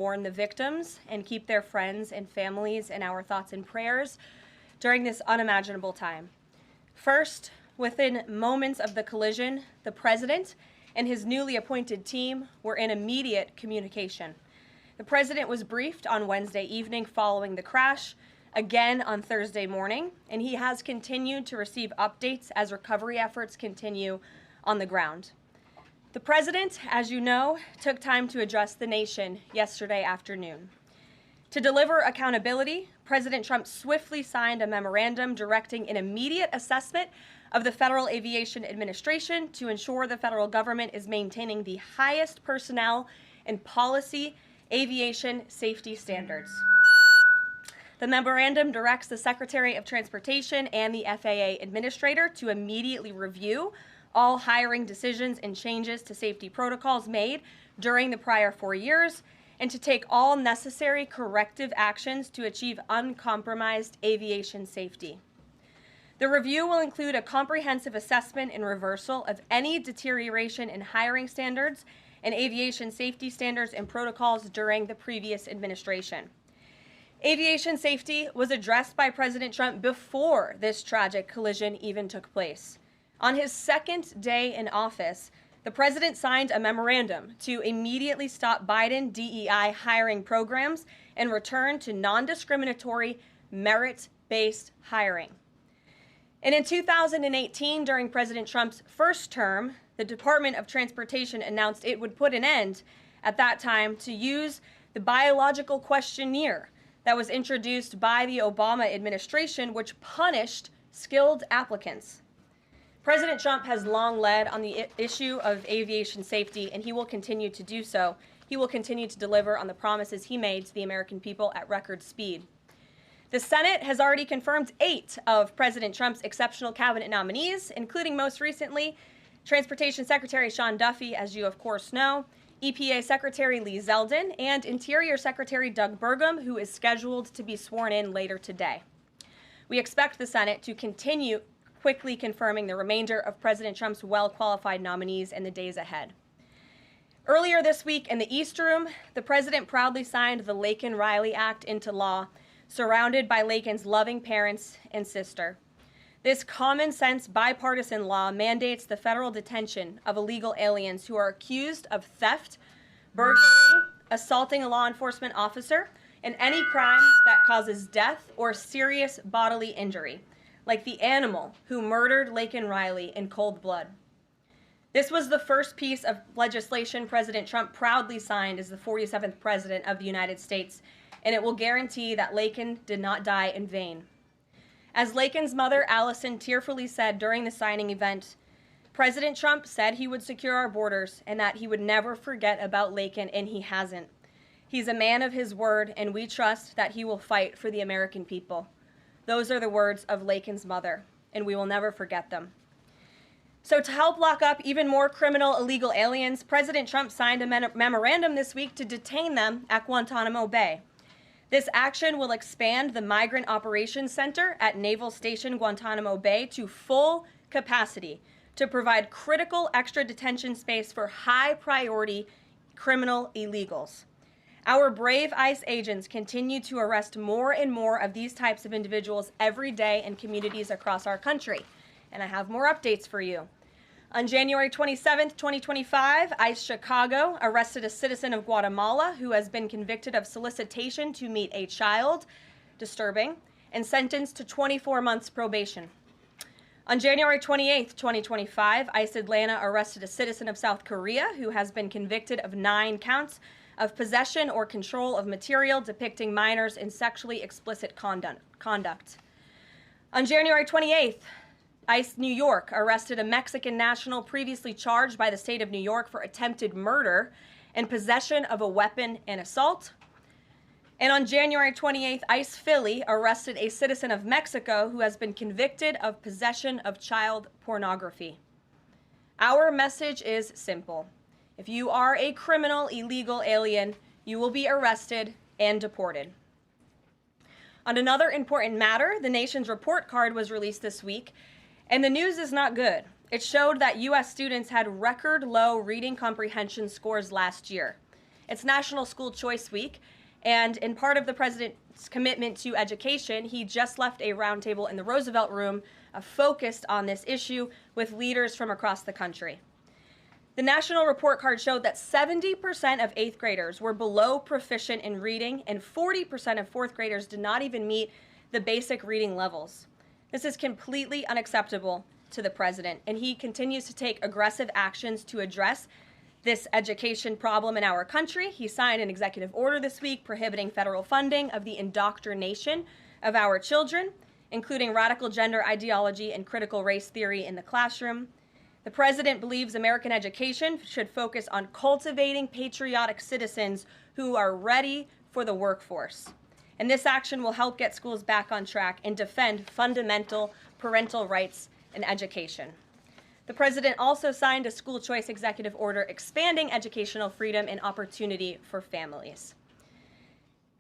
mourn the victims and keep their friends and families in our thoughts and prayers during this unimaginable time. First, within moments of the collision, the President and his newly appointed team were in immediate communication. The President was briefed on Wednesday evening following the crash, again on Thursday morning, and he has continued to receive updates as recovery efforts continue on the ground. The President, as you know, took time to address the nation yesterday afternoon. To deliver accountability, President Trump swiftly signed a memorandum directing an immediate assessment of the Federal Aviation Administration to ensure the federal government is maintaining the highest personnel and policy aviation safety standards. The memorandum directs the Secretary of Transportation and the FAA Administrator to immediately review all hiring decisions and changes to safety protocols made during the prior 4 years, and to take all necessary corrective actions to achieve uncompromised aviation safety. The review will include a comprehensive assessment and reversal of any deterioration in hiring standards and aviation safety standards and protocols during the previous administration. Aviation safety was addressed by President Trump before this tragic collision even took place. On his second day in office, the President signed a memorandum to immediately stop Biden DEI hiring programs and return to non-discriminatory, merit-based hiring. And in 2018, during President Trump's first term, the Department of Transportation announced it would put an end, at that time, to use the biological questionnaire that was introduced by the Obama administration, which punished skilled applicants. President Trump has long led on the issue of aviation safety, and he will continue to do so. He will continue to deliver on the promises he made to the American people at record speed. The Senate has already confirmed 8 of President Trump's exceptional cabinet nominees, including most recently Transportation Secretary Sean Duffy, as you of course know, EPA Secretary Lee Zeldin, and Interior Secretary Doug Burgum, who is scheduled to be sworn in later today. We expect the Senate to continue quickly confirming the remainder of President Trump's well-qualified nominees in the days ahead. Earlier this week in the East Room, the President proudly signed the Laken-Riley Act into law, surrounded by Laken's loving parents and sister. This common-sense bipartisan law mandates the federal detention of illegal aliens who are accused of theft, burglary, assaulting a law enforcement officer, and any crime that causes death or serious bodily injury, like the animal who murdered Laken Riley in cold blood. This was the first piece of legislation President Trump proudly signed as the 47th President of the United States, and it will guarantee that Laken did not die in vain. As Laken's mother, Allison, tearfully said during the signing event, President Trump said he would secure our borders and that he would never forget about Laken, and he hasn't. He's a man of his word, and we trust that he will fight for the American people. Those are the words of Laken's mother, and we will never forget them. So to help lock up even more criminal illegal aliens, President Trump signed a memorandum this week to detain them at Guantanamo Bay. This action will expand the Migrant Operations Center at Naval Station Guantanamo Bay to full capacity to provide critical extra detention space for high-priority criminal illegals. Our brave ICE agents continue to arrest more and more of these types of individuals every day in communities across our country. And I have more updates for you. On January 27, 2025, ICE Chicago arrested a citizen of Guatemala who has been convicted of solicitation to meet a child, disturbing, and sentenced to 24 months probation. On January 28, 2025, ICE Atlanta arrested a citizen of South Korea who has been convicted of 9 counts of possession or control of material depicting minors in sexually explicit conduct. On January 28th, ICE New York arrested a Mexican national previously charged by the state of New York for attempted murder and possession of a weapon and assault. And on January 28th, ICE Philly arrested a citizen of Mexico who has been convicted of possession of child pornography. Our message is simple. If you are a criminal illegal alien, you will be arrested and deported. On another important matter, the nation's report card was released this week, and the news is not good. It showed that U.S. students had record low reading comprehension scores last year. It's National School Choice Week, and in part of the president's commitment to education, he just left a roundtable in the Roosevelt Room focused on this issue with leaders from across the country. The national report card showed that 70% of 8th graders were below proficient in reading, and 40% of 4th graders did not even meet the basic reading levels. This is completely unacceptable to the president, and he continues to take aggressive actions to address this education problem in our country. He signed an executive order this week prohibiting federal funding of the indoctrination of our children, including radical gender ideology and critical race theory in the classroom. The president believes American education should focus on cultivating patriotic citizens who are ready for the workforce. And this action will help get schools back on track and defend fundamental parental rights in education. The president also signed a school choice executive order expanding educational freedom and opportunity for families.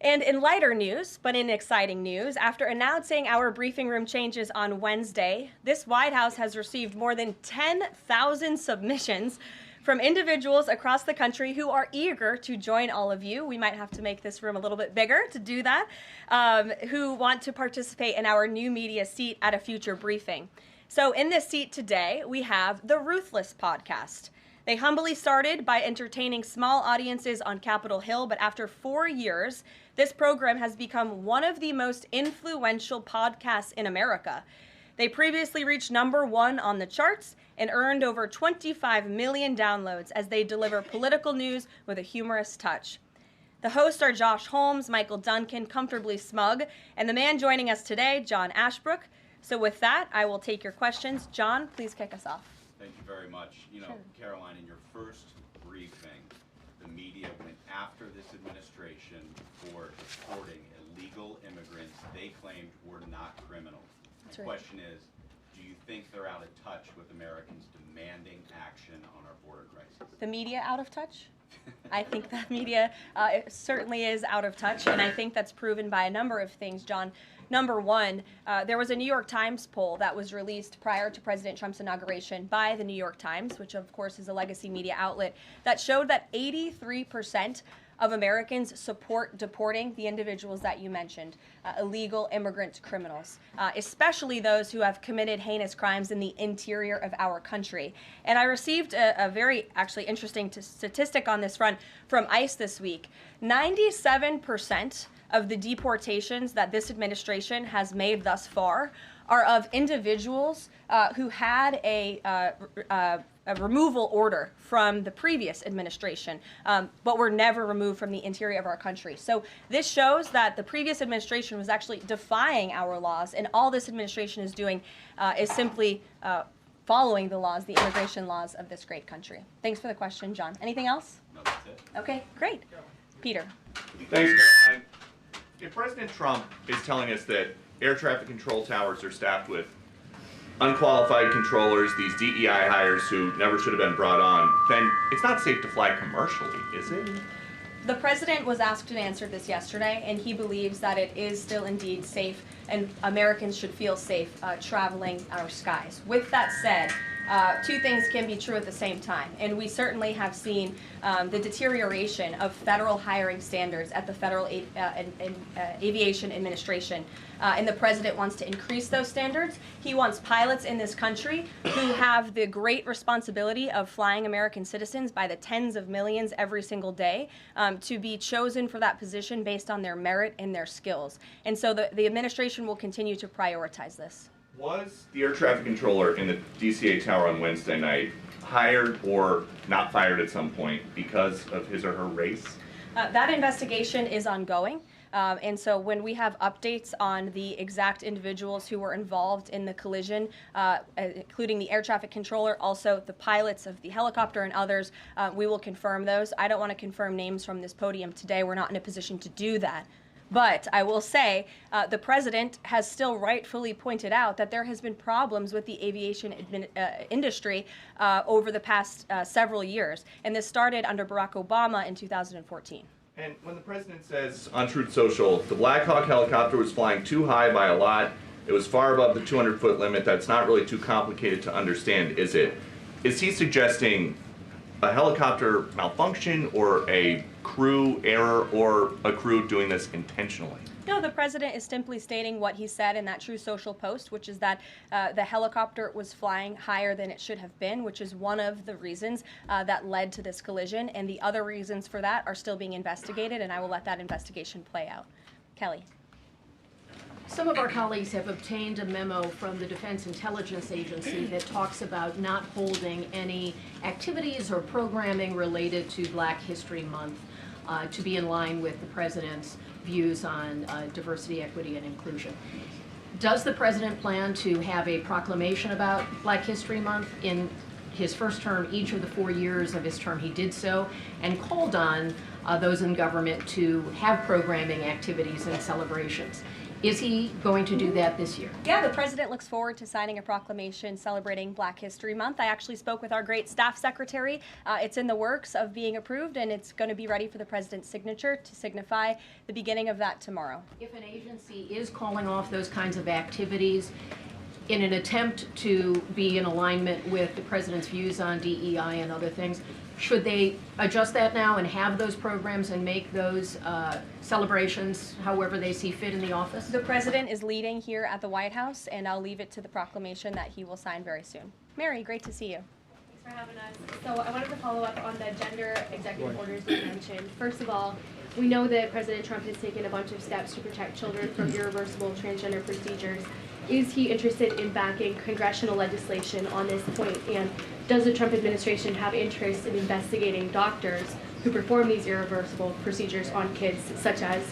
And in lighter news, but in exciting news, after announcing our briefing room changes on Wednesday, this White House has received more than 10,000 submissions from individuals across the country who are eager to join all of you. We might have to make this room a little bit bigger to do that, who want to participate in our new media seat at a future briefing. So in this seat today, we have the Ruthless podcast. They humbly started by entertaining small audiences on Capitol Hill, but after 4 years, this program has become one of the most influential podcasts in America. They previously reached #1 on the charts and earned over 25 million downloads as they deliver political news with a humorous touch. The hosts are Josh Holmes, Michael Duncan, Comfortably Smug, and the man joining us today, John Ashbrook. So with that, I will take your questions. John, please kick us off. Thank you very much. You know, Sure. Karoline, in your first briefing, the media went after this administration for deporting illegal immigrants they claimed were not criminals. That's The right. question is, do you think they're out of touch with Americans demanding action on our border crisis? The media out of touch? I think the media it certainly is out of touch, and I think that's proven by a number of things, John. Number one, there was a New York Times poll that was released prior to President Trump's inauguration by the New York Times, which of course is a legacy media outlet, that showed that 83% of Americans support deporting the individuals that you mentioned, illegal immigrant criminals, especially those who have committed heinous crimes in the interior of our country. And I received a very actually interesting statistic on this front from ICE this week. 97% of the deportations that this administration has made thus far are of individuals who had a removal order from the previous administration, but were never removed from the interior of our country. So this shows that the previous administration was actually defying our laws, and all this administration is doing is simply following the laws, the immigration laws of this great country. Thanks for the question, John. Anything else? No, that's it. Okay, great. Peter. Thanks, Caroline. If President Trump is telling us that air traffic control towers are staffed with unqualified controllers, these DEI hires who never should have been brought on, then it's not safe to fly commercially, is it? The president was asked and answered this yesterday, and he believes that it is still indeed safe, and Americans should feel safe traveling our skies. With that said, two things can be true at the same time, and we certainly have seen the deterioration of federal hiring standards at the Federal Aviation Administration, and the president wants to increase those standards. He wants pilots in this country who have the great responsibility of flying American citizens by the tens of millions every single day to be chosen for that position based on their merit and their skills. And so the administration will continue to prioritize this. Was the air traffic controller in the DCA tower on Wednesday night hired or not fired at some point because of his or her race? That investigation is ongoing. And so when we have updates on the exact individuals who were involved in the collision, including the air traffic controller, also the pilots of the helicopter and others, we will confirm those. I don't want to confirm names from this podium today. We're not in a position to do that. But I will say the president has still rightfully pointed out that there has been problems with the aviation industry over the past several years. And this started under Barack Obama in 2014. And when the president says on Truth Social, the Black Hawk helicopter was flying too high by a lot, it was far above the 200-foot limit, that's not really too complicated to understand, is it? Is he suggesting a helicopter malfunction or a crew error or a crew doing this intentionally? No, the president is simply stating what he said in that True Social post, which is that the helicopter was flying higher than it should have been, which is one of the reasons that led to this collision. And the other reasons for that are still being investigated, and I will let that investigation play out. Kelly. Some of our colleagues have obtained a memo from the Defense Intelligence Agency that talks about not holding any activities or programming related to Black History Month to be in line with the president's views on diversity, equity, and inclusion. Does the president plan to have a proclamation about Black History Month? In his first term, each of the 4 years of his term, he did so and called on those in government to have programming activities and celebrations. Is he going to do that this year? Yeah, the president looks forward to signing a proclamation celebrating Black History Month. I actually spoke with our great staff secretary. It's in the works of being approved, and it's going to be ready for the president's signature to signify the beginning of that tomorrow. If an agency is calling off those kinds of activities in an attempt to be in alignment with the president's views on DEI and other things, should they adjust that now and have those programs and make those celebrations however they see fit in the office? The president is leading here at the White House, and I'll leave it to the proclamation that he will sign very soon. Mary, great to see you. Thanks for having us. So I wanted to follow up on the gender executive orders you mentioned. First of all, we know that President Trump has taken a bunch of steps to protect children from irreversible transgender procedures. Is he interested in backing congressional legislation on this point? And does the Trump administration have interest in investigating doctors who perform these irreversible procedures on kids, such as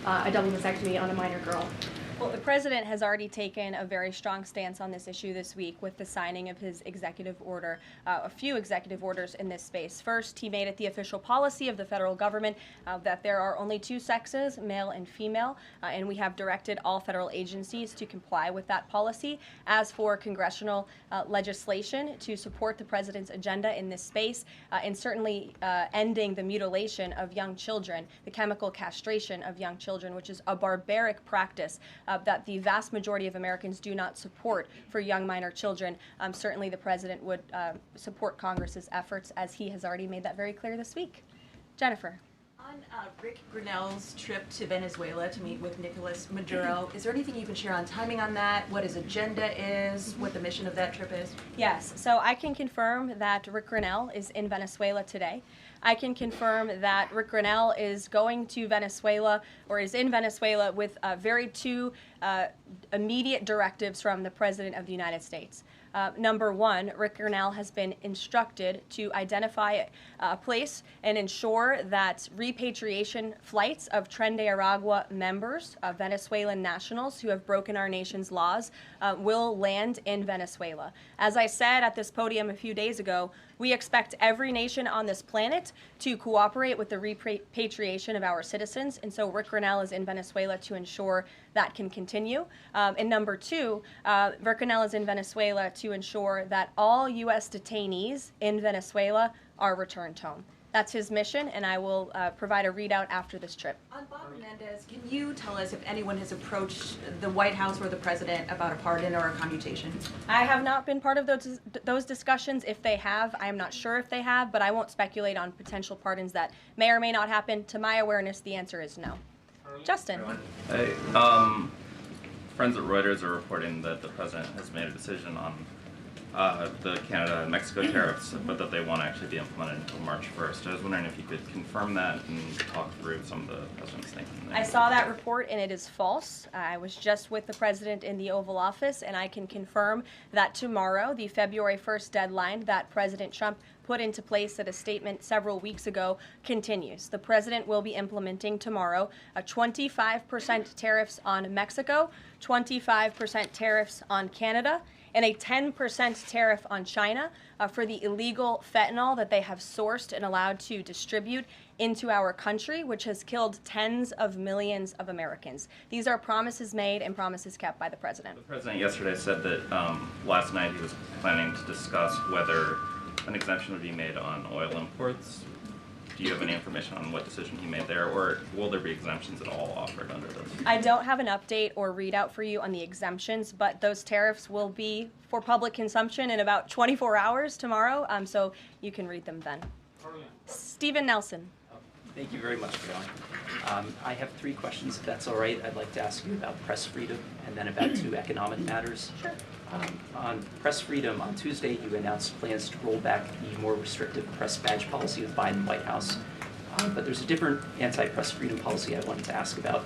a double mastectomy on a minor girl? Well, the president has already taken a very strong stance on this issue this week with the signing of his executive order, a few executive orders in this space. First, he made it the official policy of the federal government that there are only two sexes, male and female, and we have directed all federal agencies to comply with that policy. As for congressional legislation to support the president's agenda in this space, and certainly ending the mutilation of young children, the chemical castration of young children, which is a barbaric practice that the vast majority of Americans do not support for young minor children. Certainly the president would support Congress's efforts, as he has already made that very clear this week. Jennifer. On Rick Grinnell's trip to Venezuela to meet with Nicolas Maduro, is there anything you can share on timing on that, what his agenda is, what the mission of that trip is? Yes, so I can confirm that Rick Grinnell is in Venezuela today. I can confirm that Rick Grinnell is going to Venezuela, or is in Venezuela, with two immediate directives from the President of the United States. Number one, Rick Grinnell has been instructed to identify a place and ensure that repatriation flights of Tren de Aragua members, Venezuelan nationals who have broken our nation's laws, will land in Venezuela. As I said at this podium a few days ago, we expect every nation on this planet to cooperate with the repatriation of our citizens, and so Rick Grinnell is in Venezuela to ensure that can continue. And number two, Rick Grinnell is in Venezuela to ensure that all U.S. detainees in Venezuela are returned home. That's his mission, and I will provide a readout after this trip. On Bob Menendez, can you tell us if anyone has approached the White House or the president about a pardon or a commutation? I have not been part of those discussions. If they have, I am not sure if they have, but I won't speculate on potential pardons that may or may not happen. To my awareness, the answer is no. Justin. Hey, friends at Reuters are reporting that the president has made a decision on the Canada and Mexico tariffs, but that they won't actually be implemented until March 1st. I was wondering if you could confirm that and talk through some of the president's thinking there. I saw that report, and it is false. I was just with the president in the Oval Office, and I can confirm that tomorrow, the February 1st deadline that President Trump put into place at a statement several weeks ago, continues. The president will be implementing tomorrow a 25% tariffs on Mexico, 25% tariffs on Canada, and a 10% tariff on China for the illegal fentanyl that they have sourced and allowed to distribute into our country, which has killed tens of millions of Americans. These are promises made and promises kept by the president. The president yesterday said that last night he was planning to discuss whether an exemption would be made on oil imports. Do you have any information on what decision he made there, or will there be exemptions at all offered under this? I don't have an update or readout for you on the exemptions, but those tariffs will be for public consumption in about 24 hours tomorrow, so you can read them then. Stephen Nelson. Thank you very much, Caroline. I have 3 questions, if that's all right. I'd like to ask you about press freedom and then about 2 economic matters. Sure. On press freedom, on Tuesday you announced plans to roll back the more restrictive press badge policy of the Biden White House. But there's a different anti-press freedom policy I wanted to ask about.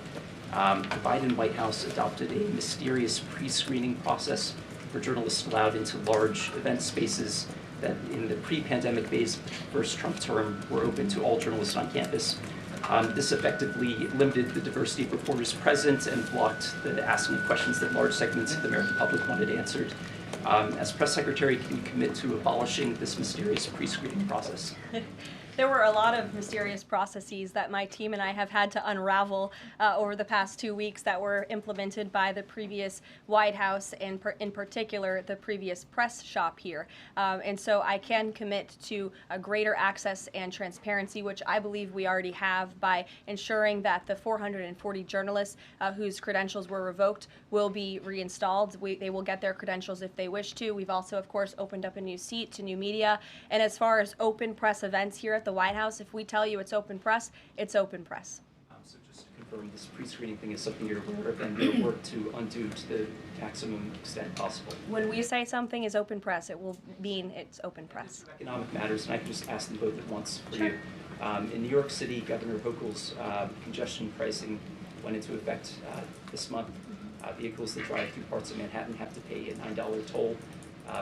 The Biden White House adopted a mysterious pre-screening process for journalists allowed into large event spaces that in the pre-pandemic phase of the first Trump term were open to all journalists on campus. This effectively limited the diversity of reporters present and blocked the asking of questions that large segments of the American public wanted answered. As press secretary, can you commit to abolishing this mysterious pre-screening process? There were a lot of mysterious processes that my team and I have had to unravel over the past 2 weeks that were implemented by the previous White House and in particular the previous press shop here. And so I can commit to a greater access and transparency, which I believe we already have by ensuring that the 440 journalists whose credentials were revoked will be reinstalled. They will get their credentials if they wish to. We've also, of course, opened up a new seat to new media. And as far as open press events here at the White House, if we tell you it's open press, it's open press. So just to confirm, this pre-screening thing is something you're aware of and you'll work to undo to the maximum extent possible. When we say something is open press, it will mean it's open press. Economic matters, and I can just ask them both at once for Sure. you. In New York City, Governor Hochul's congestion pricing went into effect this month. Vehicles that drive through parts of Manhattan have to pay a $9 toll.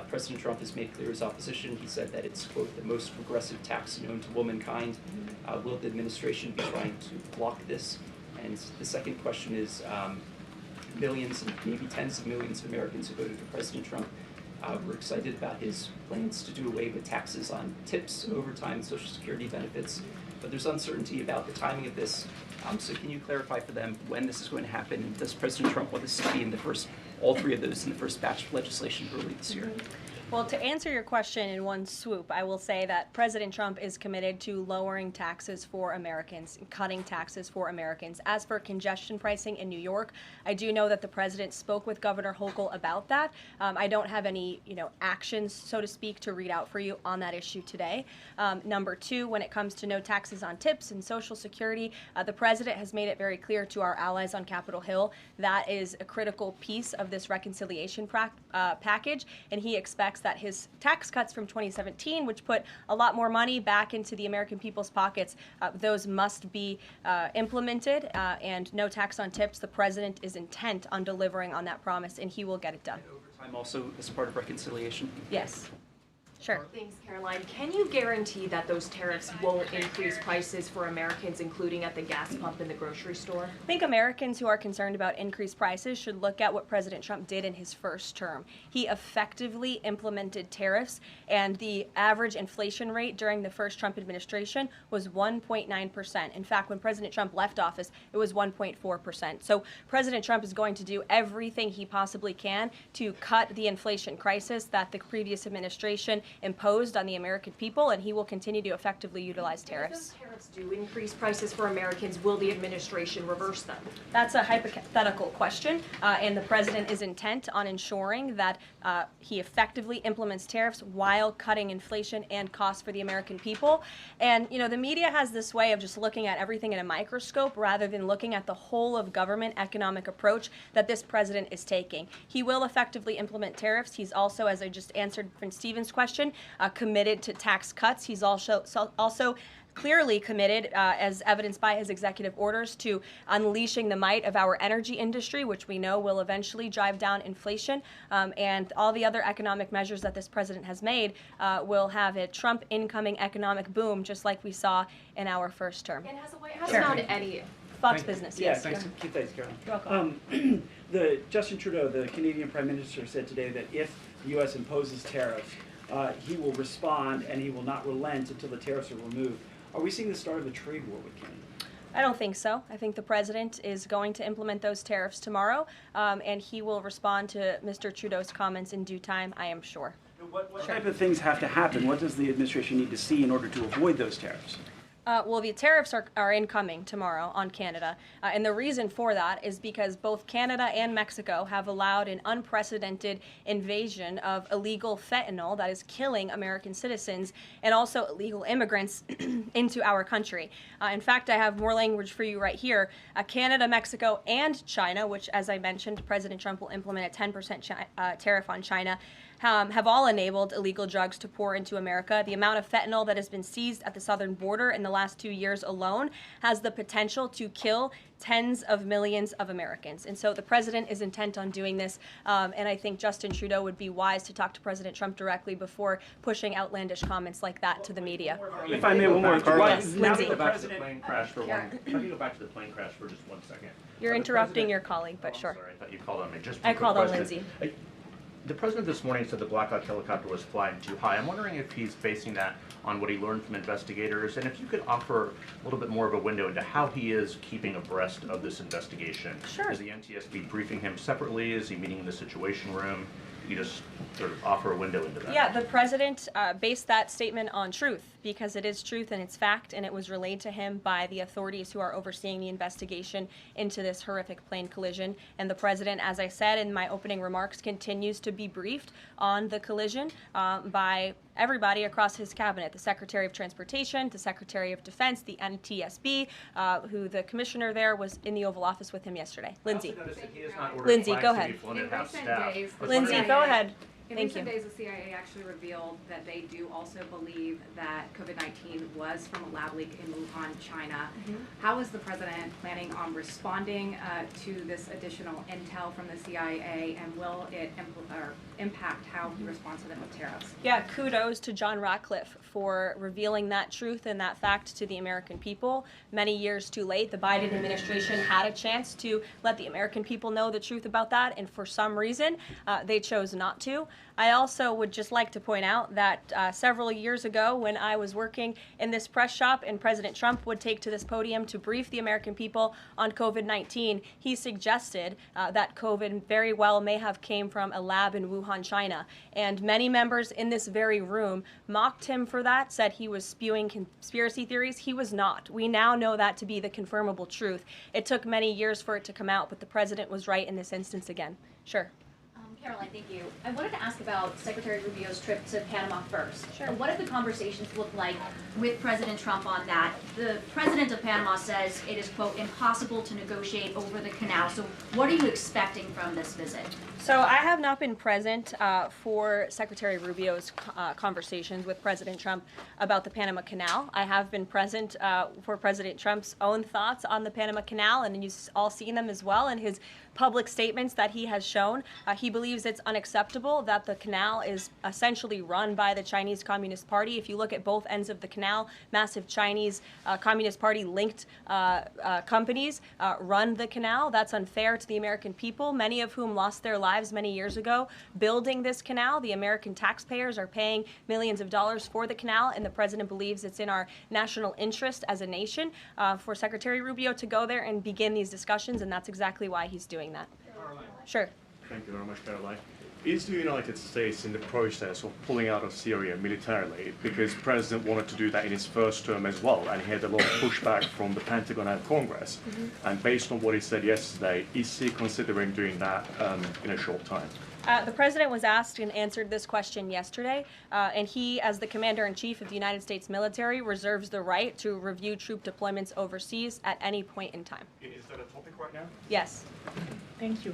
President Trump has made clear his opposition. He said that it's, quote, the most progressive tax known to womankind. Will the administration be trying to block this? And the second question is, millions and maybe tens of millions of Americans who voted for President Trump were excited about his plans to do away with taxes on tips, overtime, Social Security benefits. But there's uncertainty about the timing of this. So can you clarify for them when this is going to happen? And does President Trump want this to be in the first, all 3 of those in the first batch of legislation early this year? Well, to answer your question in one swoop, I will say that President Trump is committed to lowering taxes for Americans, cutting taxes for Americans. As for congestion pricing in New York, I do know that the president spoke with Governor Hochul about that. I don't have any, actions, so to speak, to read out for you on that issue today. Number 2, when it comes to no taxes on tips and Social Security, the president has made it very clear to our allies on Capitol Hill that is a critical piece of this reconciliation package, and he expects that his tax cuts from 2017, which put a lot more money back into the American people's pockets, those must be implemented, and no tax on tips. The president is intent on delivering on that promise, and he will get it done. Overtime also as part of reconciliation? Yes. Sure. Thanks, Caroline. Can you guarantee that those tariffs won't increase prices for Americans, including at the gas pump and the grocery store? I think Americans who are concerned about increased prices should look at what President Trump did in his first term. He effectively implemented tariffs, and the average inflation rate during the first Trump administration was 1.9%. In fact, when President Trump left office, it was 1.4%. So President Trump is going to do everything he possibly can to cut the inflation crisis that the previous administration imposed on the American people, and he will continue to effectively utilize tariffs. If those tariffs do increase prices for Americans, will the administration reverse them? That's a hypothetical question, and the president is intent on ensuring that he effectively implements tariffs while cutting inflation and costs for the American people. And, the media has this way of just looking at everything in a microscope rather than looking at the whole of government economic approach that this president is taking. He will effectively implement tariffs. He's also, as I just answered Prince Stephen's question, committed to tax cuts. He's also clearly committed, as evidenced by his executive orders, to unleashing the might of our energy industry, which we know will eventually drive down inflation. And all the other economic measures that this president has made will have a Trump incoming economic boom, just like we saw in our first term. And has the White House Sure. found any? Fox Business, yes. Yeah, thanks. Keep that, Caroline. You're welcome. Justin Trudeau, the Canadian Prime Minister, said today that if the U.S. imposes tariffs, he will respond and he will not relent until the tariffs are removed. Are we seeing the start of a trade war with Canada? I don't think so. I think the president is going to implement those tariffs tomorrow, and he will respond to Mr. Trudeau's comments in due time, I am sure. What type of things have to happen? What does the administration need to see in order to avoid those tariffs? Well, the tariffs are incoming tomorrow on Canada. And the reason for that is because both Canada and Mexico have allowed an unprecedented invasion of illegal fentanyl that is killing American citizens and also illegal immigrants into our country. In fact, I have more language for you right here. Canada, Mexico, and China, which, as I mentioned, President Trump will implement a 10% tariff on China, have all enabled illegal drugs to pour into America. The amount of fentanyl that has been seized at the southern border in the last 2 years alone has the potential to kill tens of millions of Americans. And so the president is intent on doing this, and I think Justin Trudeau would be wise to talk to President Trump directly before pushing outlandish comments like that to the media. If I may, one more. Yes, Now Lindsay. that the Back to the president, plane crash for one. If I can go back to the plane crash for just 1 second. You're The interrupting president- your colleague, but I'm sure. sorry, I thought you called on me. Just I a quick called on question. Lindsay. The president this morning said the Black Hawk helicopter was flying too high. I'm wondering if he's basing that on what he learned from investigators, and if you could offer a little bit more of a window into how he is keeping abreast of this investigation. Sure. Is the NTSB briefing him separately? Is he meeting in the Situation Room? You just sort of offer a window into that. Yeah, the president based that statement on truth because it is truth and it's fact, and it was relayed to him by the authorities who are overseeing the investigation into this horrific plane collision. And the president, as I said in my opening remarks, continues to be briefed on the collision by everybody across his cabinet, the Secretary of Transportation, the Secretary of Defense, the NTSB, who the commissioner there was in the Oval Office with him yesterday. Lindsay. I also noticed that he has not ordered Lindsay, flags go to be ahead. flown In at half recent staff. days, I was Lindsay, wondering- go ahead. In Thank recent you. days, the CIA actually revealed that they do also believe that COVID-19 was from a lab leak in Wuhan, China. How is the president planning on responding to this additional intel from the CIA, and will it impact how he responds to them with tariffs? Yeah, kudos to John Ratcliffe for revealing that truth and that fact to the American people. Many years too late, the Biden administration had a chance to let the American people know the truth about that, and for some reason, they chose not to. I also would just like to point out that several years ago, when I was working in this press shop and President Trump would take to this podium to brief the American people on COVID-19, he suggested that COVID very well may have came from a lab in Wuhan, China. And many members in this very room mocked him for that, said he was spewing conspiracy theories. He was not. We now know that to be the confirmable truth. It took many years for it to come out, but the president was right in this instance again. Sure. Caroline, thank you. I wanted to ask about Secretary Rubio's trip to Panama first. Sure. What have the conversations looked like with President Trump on that? The president of Panama says it is, quote, impossible to negotiate over the canal. So what are you expecting from this visit? So I have not been present for Secretary Rubio's conversations with President Trump about the Panama Canal. I have been present for President Trump's own thoughts on the Panama Canal, and you've all seen them as well in his public statements that he has shown. He believes it's unacceptable that the canal is essentially run by the Chinese Communist Party. If you look at both ends of the canal, massive Chinese Communist Party linked companies run the canal. That's unfair to the American people, many of whom lost their lives many years ago building this canal. The American taxpayers are paying millions of dollars for the canal, and the president believes it's in our national interest as a nation for Secretary Rubio to go there and begin these discussions, and that's exactly why he's doing that. Caroline. Sure. Thank you very much, Caroline. Is the United States in the process of pulling out of Syria militarily? Because the president wanted to do that in his first term as well, and he had a lot of pushback from the Pentagon and Congress. And based on what he said yesterday, is he considering doing that in a short time? The president was asked and answered this question yesterday, and he, as the commander-in-chief of the United States military, reserves the right to review troop deployments overseas at any point in time. Is that a topic right now? Yes. Thank you.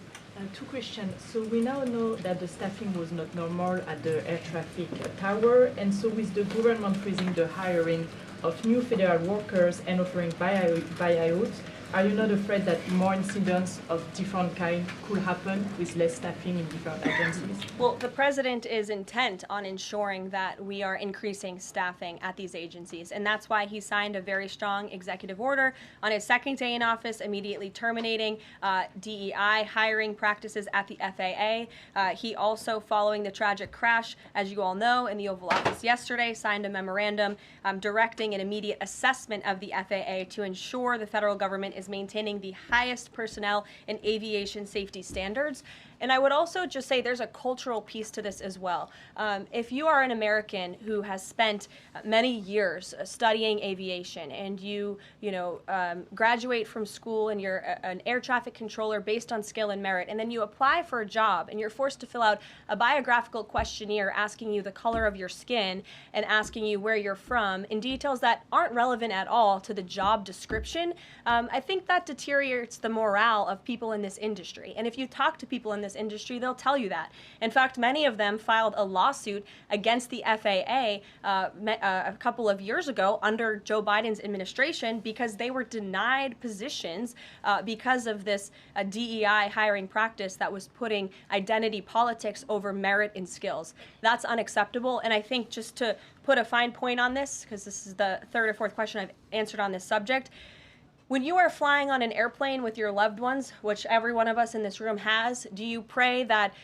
Two questions. So we now know that the staffing was not normal at the air traffic tower, and so with the government freezing the hiring of new federal workers and offering buyouts, are you not afraid that more incidents of different kind could happen with less staffing in different agencies? Well, the president is intent on ensuring that we are increasing staffing at these agencies, and that's why he signed a very strong executive order on his second day in office, immediately terminating DEI hiring practices at the FAA. He also, following the tragic crash, as you all know, in the Oval Office yesterday, signed a memorandum directing an immediate assessment of the FAA to ensure the federal government is maintaining the highest personnel and aviation safety standards. And I would also just say there's a cultural piece to this as well. If you are an American who has spent many years studying aviation and you graduate from school and you're an air traffic controller based on skill and merit, and then you apply for a job and you're forced to fill out a biographical questionnaire asking you the color of your skin and asking you where you're from in details that aren't relevant at all to the job description, I think that deteriorates the morale of people in this industry. And if you talk to people in this industry, they'll tell you that. In fact, many of them filed a lawsuit against the FAA a couple of years ago under Joe Biden's administration because they were denied positions because of this DEI hiring practice that was putting identity politics over merit and skills. That's unacceptable. And I think just to put a fine point on this, because this is the third or fourth question I've answered on this subject, when you are flying on an airplane with your loved ones, which every one of us in this room has, do you pray that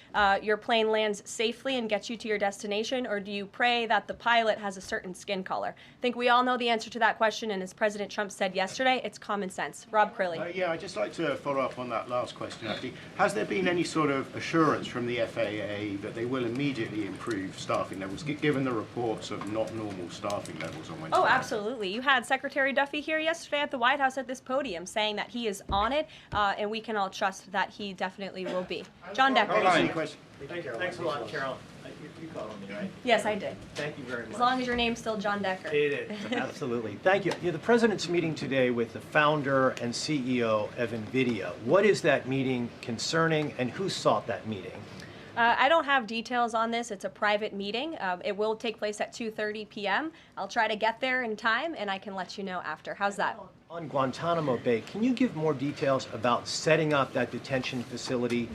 your plane lands safely and gets you to your destination, or do you pray that the pilot has a certain skin color? I think we all know the answer to that question, and as President Trump said yesterday, it's common sense. Rob Crilly. Yeah, I'd just like to follow up on that last question, actually. Has there been any sort of assurance from the FAA that they will immediately improve staffing levels, given the reports of not normal staffing levels on Wednesday? Oh, absolutely. You had Secretary Duffy here yesterday at the White House at this podium saying that he is on it, and we can all trust that he definitely will be. John Decker. Thanks a lot, Carol. You called on me, right? Yes, I did. Thank you very much. As long as your name's still John Decker. It is. Absolutely. Thank you. The president's meeting today with the founder and CEO of NVIDIA. What is that meeting concerning, and who sought that meeting? I don't have details on this. It's a private meeting. It will take place at 2:30 p.m. I'll try to get there in time, and I can let you know after. How's that? On Guantanamo Bay, can you give more details about setting up that detention facility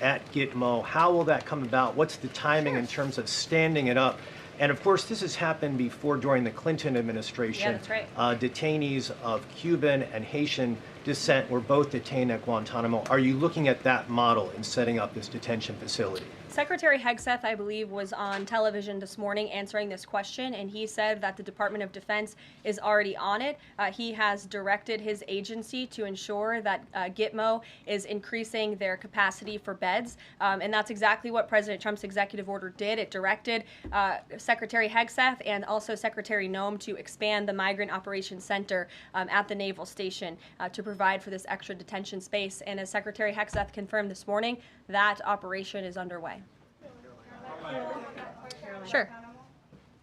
at Gitmo? How will that come about? What's the timing in terms of standing it up? And of course, this has happened before during the Clinton administration. Yeah, that's right. Detainees of Cuban and Haitian descent were both detained at Guantanamo. Are you looking at that model in setting up this detention facility? Secretary Hegseth, I believe, was on television this morning answering this question, and he said that the Department of Defense is already on it. He has directed his agency to ensure that Gitmo is increasing their capacity for beds, and that's exactly what President Trump's executive order did. It directed Secretary Hegseth and also Secretary Noem to expand the Migrant Operations Center at the Naval Station to provide for this extra detention space. And as Secretary Hegseth confirmed this morning, that operation is underway. Sure.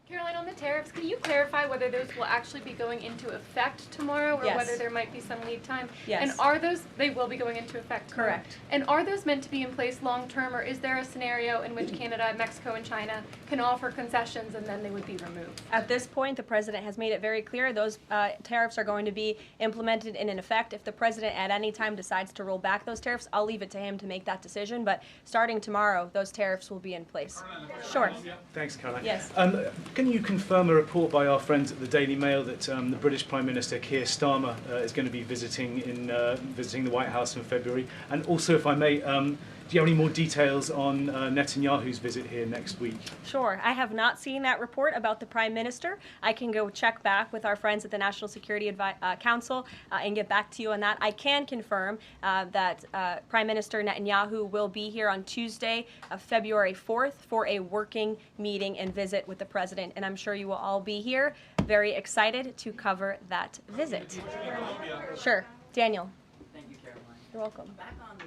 Caroline, on the tariffs, can you clarify whether those will actually be going into effect tomorrow, or Yes. whether there might be some lead time? Yes. And are those, they will be going into effect tomorrow? Correct. And are those meant to be in place long-term, or is there a scenario in which Canada, Mexico, and China can offer concessions and then they would be removed? At this point, the president has made it very clear those tariffs are going to be implemented and in effect. If the president at any time decides to roll back those tariffs, I'll leave it to him to make that decision. But starting tomorrow, those tariffs will be in place. Sure. Thanks, Caroline. Yes. Can you confirm a report by our friends at the Daily Mail that the British Prime Minister Keir Starmer is going to be visiting the White House in February? And also, if I may, do you have any more details on Netanyahu's visit here next week? Sure. I have not seen that report about the Prime Minister. I can go check back with our friends at the National Security Council and get back to you on that. I can confirm that Prime Minister Netanyahu will be here on Tuesday, February 4th, for a working meeting and visit with the President. And I'm sure you will all be here, very excited to cover that visit. Sure. Daniel. Thank you, Caroline. You're welcome. Back on the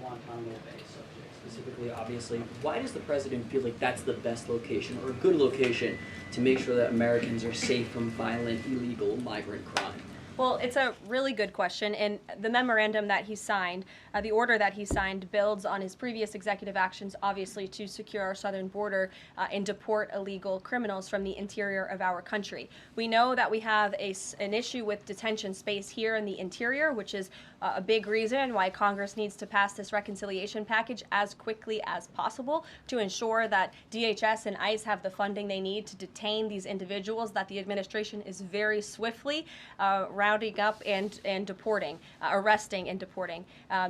Guantanamo Bay subject, specifically, obviously, why does the president feel like that's the best location or a good location to make sure that Americans are safe from violent, illegal migrant crime? Well, it's a really good question, and the memorandum that he signed, the order that he signed, builds on his previous executive actions, obviously, to secure our southern border and deport illegal criminals from the interior of our country. We know that we have an issue with detention space here in the interior, which is a big reason why Congress needs to pass this reconciliation package as quickly as possible to ensure that DHS and ICE have the funding they need to detain these individuals that the administration is very swiftly rounding up and deporting, arresting and deporting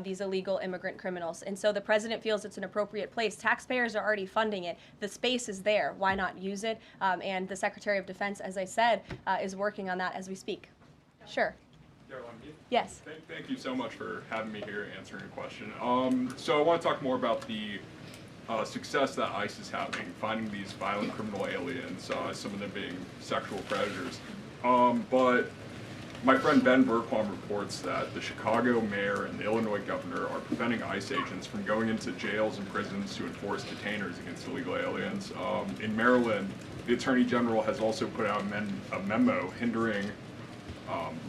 these illegal immigrant criminals. And so the president feels it's an appropriate place. Taxpayers are already funding it. The space is there. Why not use it? And the Secretary of Defense, as I said, is working on that as we speak. Sure. Yes. Thank you so much for having me here answering a question. So I want to talk more about the success that ICE is having, finding these violent criminal aliens, some of them being sexual predators. But my friend Ben Berquam reports that the Chicago mayor and the Illinois governor are preventing ICE agents from going into jails and prisons to enforce detainers against illegal aliens. In Maryland, the Attorney General has also put out a memo hindering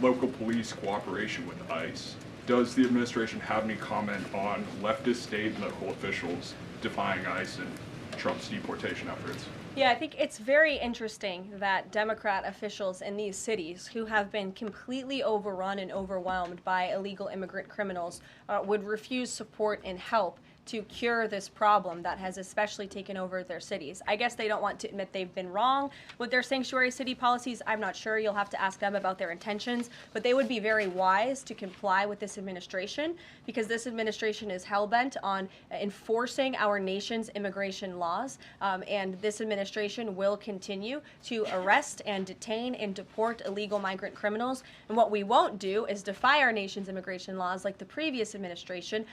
local police cooperation with ICE. Does the administration have any comment on leftist state and local officials defying ICE and Trump's deportation efforts? Yeah, I think it's very interesting that Democrat officials in these cities who have been completely overrun and overwhelmed by illegal immigrant criminals would refuse support and help to cure this problem that has especially taken over their cities. I guess they don't want to admit they've been wrong with their sanctuary city policies. I'm not sure. You'll have to ask them about their intentions, but they would be very wise to comply with this administration because this administration is hell-bent on enforcing our nation's immigration laws, and this administration will continue to arrest and detain and deport illegal migrant criminals. And what we won't do is defy our nation's immigration laws like the previous administration,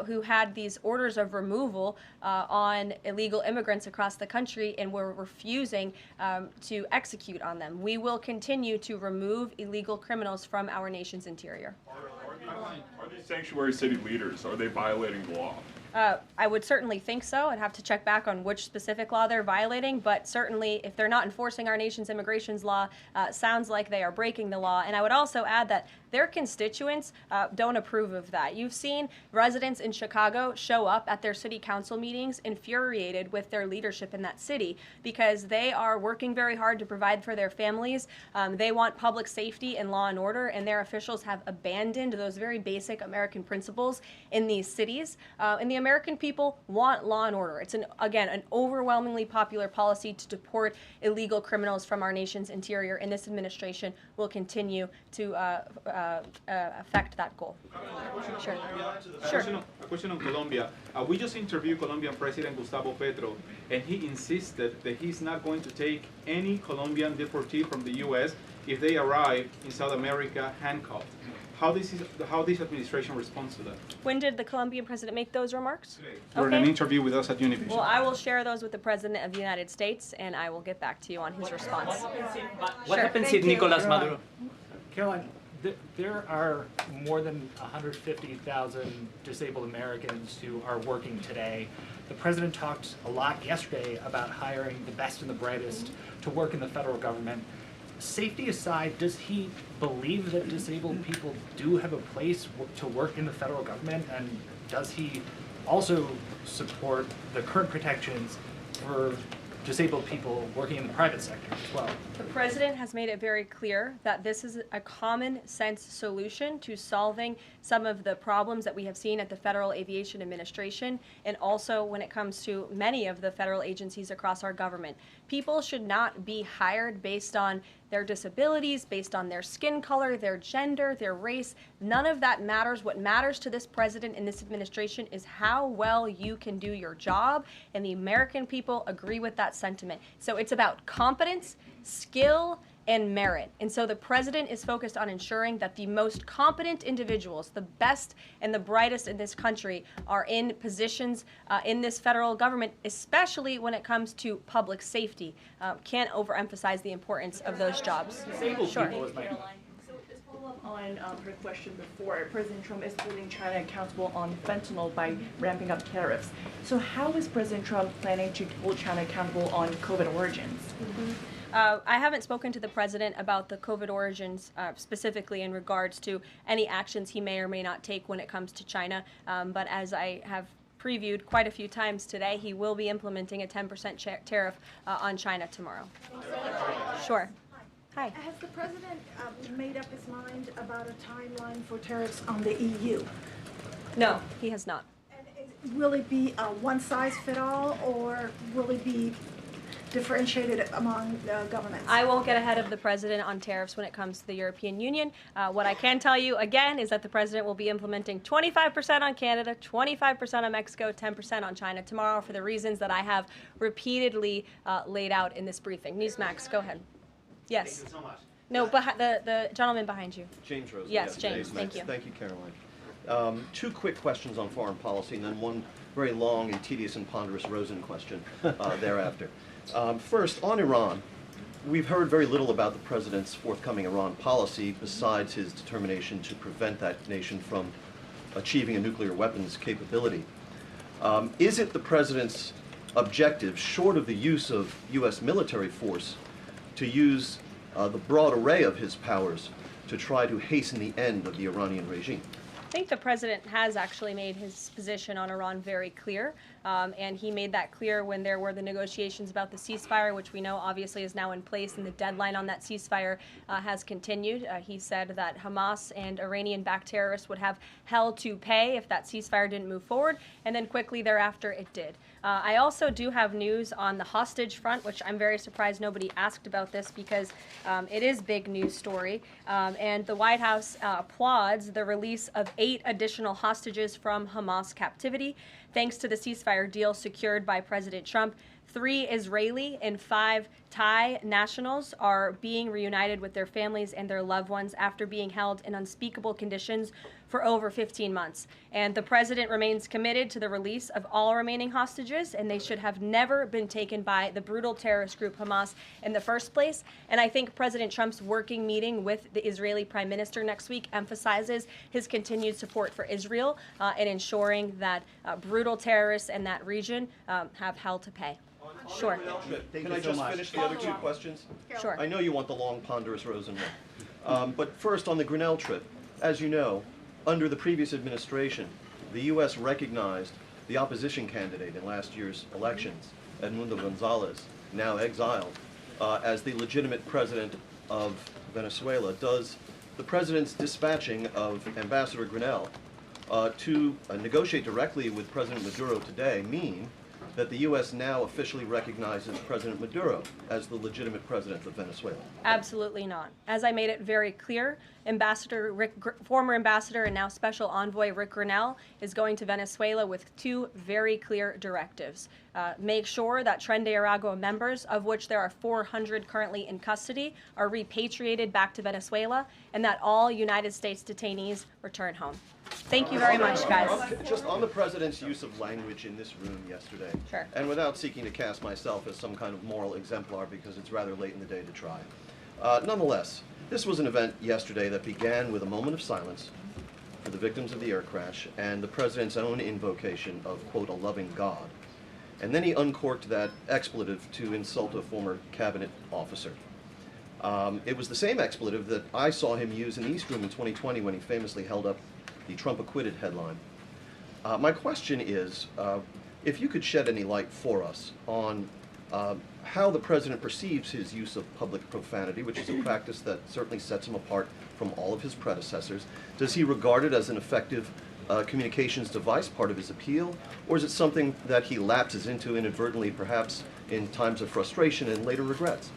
who had these orders of removal on illegal immigrants across the country and were refusing to execute on them. We will continue to remove illegal criminals from our nation's interior. Are these sanctuary city leaders, are they violating the law? I would certainly think so. I'd have to check back on which specific law they're violating, but certainly if they're not enforcing our nation's immigration law, sounds like they are breaking the law. And I would also add that their constituents don't approve of that. You've seen residents in Chicago show up at their city council meetings infuriated with their leadership in that city because they are working very hard to provide for their families. They want public safety and law and order, and their officials have abandoned those very basic American principles in these cities. And the American people want law and order. It's, again, an overwhelmingly popular policy to deport illegal criminals from our nation's interior, and this administration will continue to affect that goal. Sure. A question on Colombia. We just interviewed Colombian President Gustavo Petro, and he insisted that he's not going to take any Colombian deportee from the U.S. if they arrive in South America handcuffed. How this administration responds to that? When did the Colombian president make those remarks? During an interview with us at Univision. Well, I will share those with the President of the United States, and I will get back to you on his response. What happens if Nicolas Maduro? Caroline, there are more than 150,000 disabled Americans who are working today. The president talked a lot yesterday about hiring the best and the brightest to work in the federal government. Safety aside, does he believe that disabled people do have a place to work in the federal government? And does he also support the current protections for disabled people working in the private sector as well? The president has made it very clear that this is a common sense solution to solving some of the problems that we have seen at the Federal Aviation Administration and also when it comes to many of the federal agencies across our government. People should not be hired based on their disabilities, based on their skin color, their gender, their race. None of that matters. What matters to this president and this administration is how well you can do your job, and the American people agree with that sentiment. So it's about competence, skill, and merit. And so the president is focused on ensuring that the most competent individuals, the best and the brightest in this country, are in positions in this federal government, especially when it comes to public safety. Can't overemphasize the importance of those jobs. Sure. On her question before, President Trump is holding China accountable on fentanyl by ramping up tariffs. So how is President Trump planning to hold China accountable on COVID origins? I haven't spoken to the president about the COVID origins specifically in regards to any actions he may or may not take when it comes to China, but as I have previewed quite a few times today, he will be implementing a 10% tariff on China tomorrow. Sure. Hi. Has the president made up his mind about a timeline for tariffs on the EU? No, he has not. And will it be a one-size-fit-all, or will it be differentiated among governments? I won't get ahead of the president on tariffs when it comes to the European Union. What I can tell you, again, is that the president will be implementing 25% on Canada, 25% on Mexico, 10% on China tomorrow for the reasons that I have repeatedly laid out in this briefing. Newsmax, go ahead. Yes. Thank you so much. No, the gentleman behind you. James Rosen. Yes, James. Thank you. Thank you, Caroline. Two quick questions on foreign policy, and then one very long and tedious and ponderous Rosen question thereafter. First, on Iran, we've heard very little about the president's forthcoming Iran policy besides his determination to prevent that nation from achieving a nuclear weapons capability. Is it the president's objective, short of the use of U.S. military force, to use the broad array of his powers to try to hasten the end of the Iranian regime? I think the president has actually made his position on Iran very clear, and he made that clear when there were the negotiations about the ceasefire, which we know obviously is now in place, and the deadline on that ceasefire has continued. He said that Hamas and Iranian-backed terrorists would have hell to pay if that ceasefire didn't move forward, and then quickly thereafter it did. I also do have news on the hostage front, which I'm very surprised nobody asked about this because it is big news story, and the White House applauds the release of 8 additional hostages from Hamas captivity, thanks to the ceasefire deal secured by President Trump. 3 Israeli and 5 Thai nationals are being reunited with their families and their loved ones after being held in unspeakable conditions for over 15 months. And the president remains committed to the release of all remaining hostages, and they should have never been taken by the brutal terrorist group Hamas in the first place. And I think President Trump's working meeting with the Israeli Prime Minister next week emphasizes his continued support for Israel and ensuring that brutal terrorists in that region have hell to pay. Sure. Can I just finish the other 2 questions? Sure. I know you want the long, ponderous Rosen one. But first, on the Grinnell trip, as you know, under the previous administration, the U.S. recognized the opposition candidate in last year's elections, Edmundo Gonzalez, now exiled, as the legitimate president of Venezuela. Does the president's dispatching of Ambassador Grinnell to negotiate directly with President Maduro today mean that the U.S. now officially recognizes President Maduro as the legitimate president of Venezuela? Absolutely not. As I made it very clear, former ambassador and now special envoy Rick Grinnell is going to Venezuela with 2 very clear directives. Make sure that Tren de Aragua members, of which there are 400 currently in custody, are repatriated back to Venezuela, and that all United States detainees return home. Thank you very much, guys. Just on the president's use of language in this room yesterday, Sure. and without seeking to cast myself as some kind of moral exemplar because it's rather late in the day to try. Nonetheless, this was an event yesterday that began with a moment of silence for the victims of the air crash and the president's own invocation of, quote, a loving God. And then he uncorked that expletive to insult a former cabinet officer. It was the same expletive that I saw him use in the East Room in 2020 when he famously held up the Trump acquitted headline. My question is, if you could shed any light for us on how the president perceives his use of public profanity, which is a practice that certainly sets him apart from all of his predecessors. Does he regard it as an effective communications device, part of his appeal, or is it something that he lapses into inadvertently, perhaps in times of frustration and later regrets?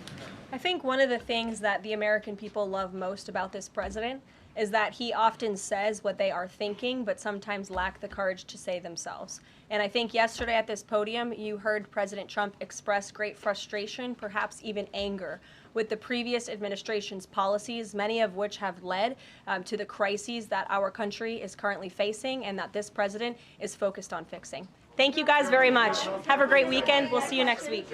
I think one of the things that the American people love most about this president is that he often says what they are thinking, but sometimes lack the courage to say themselves. And I think yesterday at this podium, you heard President Trump express great frustration, perhaps even anger, with the previous administration's policies, many of which have led to the crises that our country is currently facing and that this president is focused on fixing. Thank you guys very much. Have a great weekend. We'll see you next week.